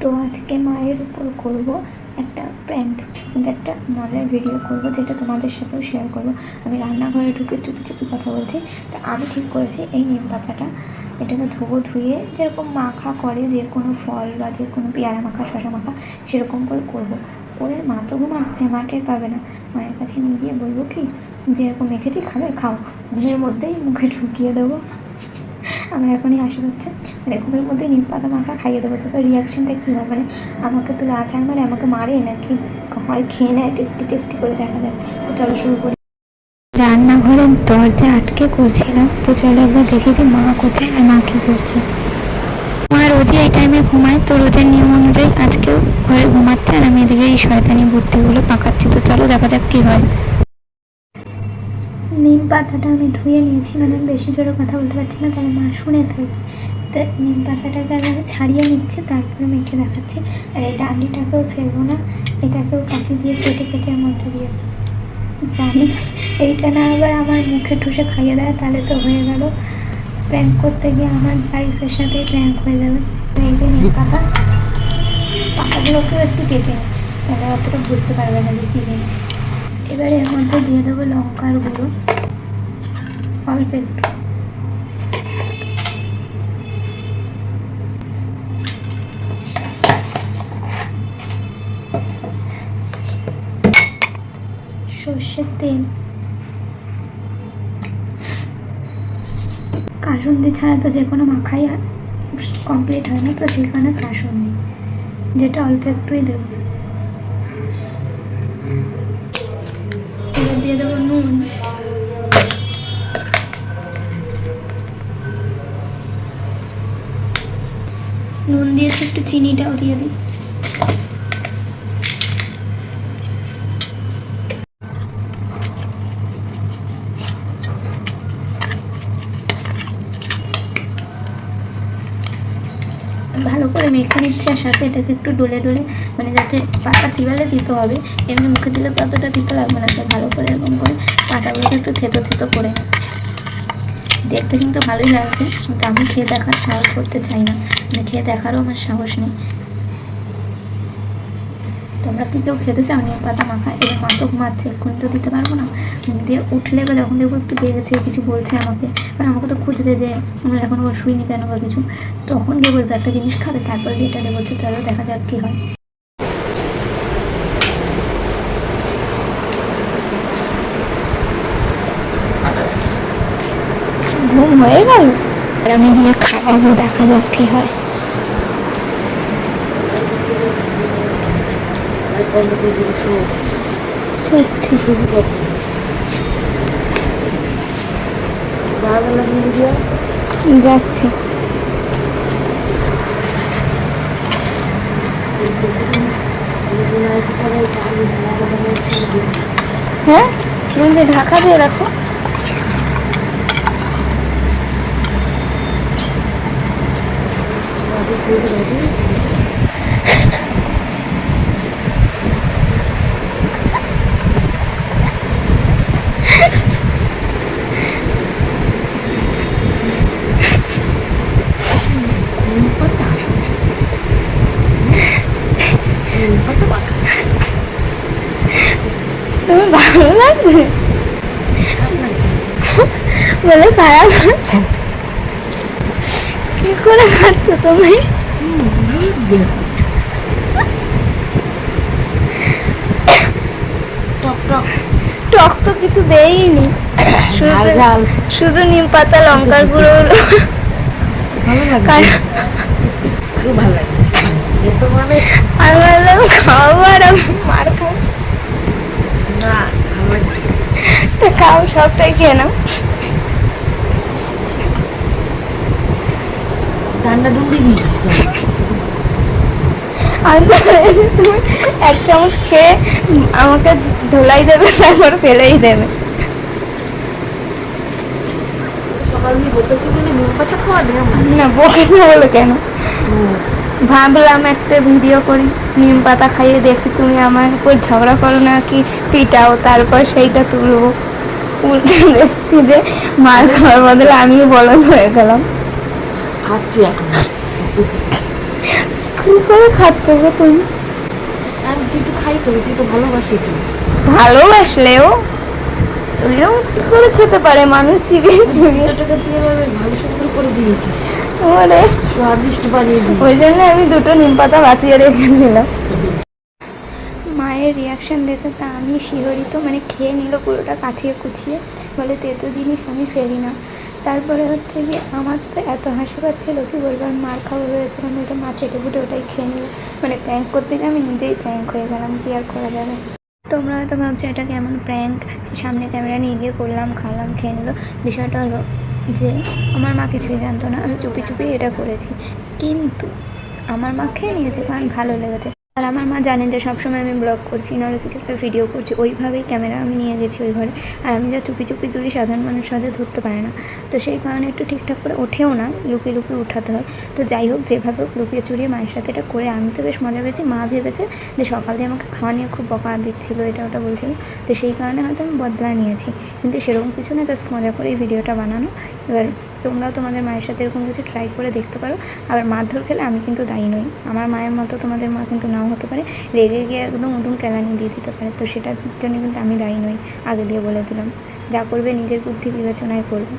তো আজকে মায়ের উপর করব একটা প্র্যাঙ্ক, কিন্তু একটা মজার ভিডিও করব যেটা তোমাদের সাথেও শেয়ার করব। আমি রান্নাঘরে ঢুকে চুপি চুপি কথা বলছি। তো আমি ঠিক করেছি এই নিম পাতাটা, এটাকে ধুয়ে যেরকম মাখা করে যে কোনো ফল বা যে কোনো পেয়ারা মাখা, শশা মাখা, সেরকম করে করবো। করে মা তো ঘুমাচ্ছে, মা টের পাবে না। মায়ের কাছে নিয়ে গিয়ে বলবো কি, যেরকম মেখেছি খাবে, খাও। ঘুমের মধ্যেই মুখে ঢুকিয়ে দেবো। আমার এখনই হাসি হচ্ছে। মানে ঘুমের মধ্যে নিম পাতা মাখা খাইয়ে দেবো। তারপর রিয়াকশানটা কী হবে, মানে আমাকে তুলে আচার মারে, আমাকে মারে, নাকি হয় খেয়ে নেয়, টেস্টি করে দেখা যায়। তো চলো শুরু করি। রান্নাঘরের দরজা আটকে করছিলাম, তো চলো একবার দেখে দিই মা কোথায় আর মা কী করছে। মা রোজই এই টাইমে ঘুমায়, তো রোজের নিয়ম অনুযায়ী আজকেও ঘরে ঘুমাচ্ছে, আর আমি এদিকে এই শয়তানি বুদ্ধিগুলো পাকাচ্ছি। তো চলো দেখা যাক কী হয়। নিম পাতাটা আমি ধুয়ে নিয়েছি, মানে আমি বেশি জোরে কথা বলতে পারছি না, তাহলে মা শুনে ফেলবে। তো নিম পাতাটাকে আগে ছাড়িয়ে নিচ্ছে, তারপরে মেখে দেখাচ্ছি। আর এই ডান্ডিটাকেও ফেলবো না, এটাকেও কাঁচি দিয়ে কেটে এর মধ্যে দিয়ে দিই। জানি এইটা না আবার আমার মুখে ঠুসে খাইয়ে দেয়, তাহলে তো হয়ে গেল। প্র্যাঙ্ক করতে গিয়ে আমার লাইফের সাথে প্র্যাঙ্ক হয়ে যাবে। এই যে নিম পাতাগুলোকেও একটু কেটে নিই, তাহলে অতটা বুঝতে পারবে না যে কী জিনিস। এবার এর মধ্যে দিয়ে দেবো লঙ্কার গুঁড়ো অল্প একটু, সর্ষের তেল, কাসুন্দি ছাড়া তো যে কোনো মাখাই কমপ্লিট হয় না, তো সেখানে কাসুন্দি, যেটা অল্প একটুই দেবো। এবার দিয়ে দেবো নুন, নুন দিয়েছি, একটু চিনিটাও দিয়ে দিই। ভালো করে মেখে নিচ্ছি, আর সাথে এটাকে একটু ডলে মানে যাতে পাতা চিবালে দিতে হবে, এমনি মুখে দিলে তো অতটা দিতে লাগবে না। তাই ভালো করে এরকম করে পাতাগুলোকে একটু থেতো করে নিচ্ছি। দেখতে কিন্তু ভালোই লাগছে, কিন্তু আমি খেয়ে দেখার সাহস করতে চাই না, মানে খেয়ে দেখারও আমার সাহস নেই। তোমরা কি কেউ খেতে চাও নিম পাতা মাখা? এবার মা তো ঘুমাচ্ছে, এক্ষুনি তো দিতে পারবো না। দিয়ে উঠলে বা যখন দেখবো একটু জেগেছে, কিছু বলছে আমাকে, কারণ আমাকে তো খুঁজবে যে আমরা এখন শুইনি কেন বা কিছু, তখন গিয়ে বলবে একটা জিনিস খাবে, তারপরে এটা দেবো। চলো দেখা যাক কী হয়। ঘুম হয়ে গেল, আর আমি গিয়ে খাওয়াবো, দেখা যাক কী হয়। যাচ্ছি। হ্যাঁ, তুমি ঢাকা দিয়ে রাখো। তুমি ভালো লাগছে বলে খারাপ লাগছে? কি করে খাচ্ছ তুমি? টক তো কিছু দেইনি, শুধু নিম পাতা, লঙ্কার গুঁড়ো। আমি বললাম খাবো, আর আমি মার খাই না, তা খাও, সবটাই খেয়ে নাও। ঠান্ডা ডুবি দিচ্ছিস তুমি এক চামচ খেয়ে আমাকে ধোলাই দেবে, তারপর ফেলেই দেবে। না, বকেছি বলে কেন? ভাবলাম একটা ভিডিও করি, নিম পাতা খাইয়ে দেখি তুমি আমার উপর ঝগড়া করো না কি পিটাও, তারপর সেইটা তুলবো। উল্টে দেখছি যে মার খাওয়ার বদলে আমিও বলদ হয়ে গেলাম। খাচ্ছি এখন। কী করে খাচ্ছ গো তুমি? আর তুই তো খাই তো, তুই তো ভালোবাসি তুই। ভালোবাসলেও এরকম কী করে খেতে পারে মানুষ চিবিয়ে চিবিয়ে? টাকা তুই এবার বেশ ভালো সুন্দর করে দিয়েছিস, ওরে স্বাদিষ্ট বানিয়ে দিয়েছিস। ওই জন্য আমি দুটো নিম পাতা বাতিয়ে রেখেছিলাম। মায়ের রিয়াকশান দেখে তা আমি শিহরিত, মানে খেয়ে নিল পুরোটা কাছিয়ে কুচিয়ে, বলে তেতো জিনিস আমি ফেলি না। তারপরে হচ্ছে কি আমার তো এত হাসি পাচ্ছিলো কি বলবো, আমি মার খাওয়া হয়েছে, আমি ওটা মা চেটে ফুটে ওটাই খেয়ে নিল। মানে প্র্যাঙ্ক করতে গিয়ে আমি নিজেই প্র্যাঙ্ক হয়ে গেলাম, কি আর করা যাবে। তোমরা হয়তো ভাবছো এটা কেমন প্র্যাঙ্ক, সামনে ক্যামেরা নিয়ে গিয়ে করলাম, খালাম, খেয়ে নিল। বিষয়টা হলো যে আমার মা কিছুই জানতো না, আমি চুপি চুপি এটা করেছি, কিন্তু আমার মা খেয়ে নিয়েছে কারণ ভালো লেগেছে। আর আমার মা জানেন যে সবসময় আমি ব্লগ করছি, নাহলে কিছু একটা ভিডিও করছি, ওইভাবেই ক্যামেরা আমি নিয়ে গেছি ওই ঘরে। আর আমি যা চুপি চুপি তুলি সাধারণ মানুষ হয়তো ধরতে পারে না, তো সেই কারণে একটু ঠিকঠাক করে ওঠেও না, লুকিয়ে লুকিয়ে উঠাতে হয়। তো যাই হোক, যেভাবে হোক লুকিয়ে চুরিয়ে মায়ের সাথে এটা করে আমি তো বেশ মজা পেয়েছি। মা ভেবেছে যে সকাল দিয়ে আমাকে খাওয়া নিয়ে খুব বকা দিচ্ছিলো, এটা ওটা বলছিল, তো সেই কারণে হয়তো আমি বদলা নিয়েছি, কিন্তু সেরকম কিছু না, জাস্ট মজা করে এই ভিডিওটা বানানো। এবার তোমরাও তোমাদের মায়ের সাথে এরকম কিছু ট্রাই করে দেখতে পারো। আবার মারধর খেলে আমি কিন্তু দায়ী নই, আমার মায়ের মতো তোমাদের মা কিন্তু নাও হতে পারে, রেগে গিয়ে একদম উদুম কেলানি দিয়ে দিতে পারে, তো সেটার জন্য কিন্তু আমি দায়ী নই, আগে দিয়ে বলে দিলাম। যা করবে নিজের বুদ্ধি বিবেচনায় করবে।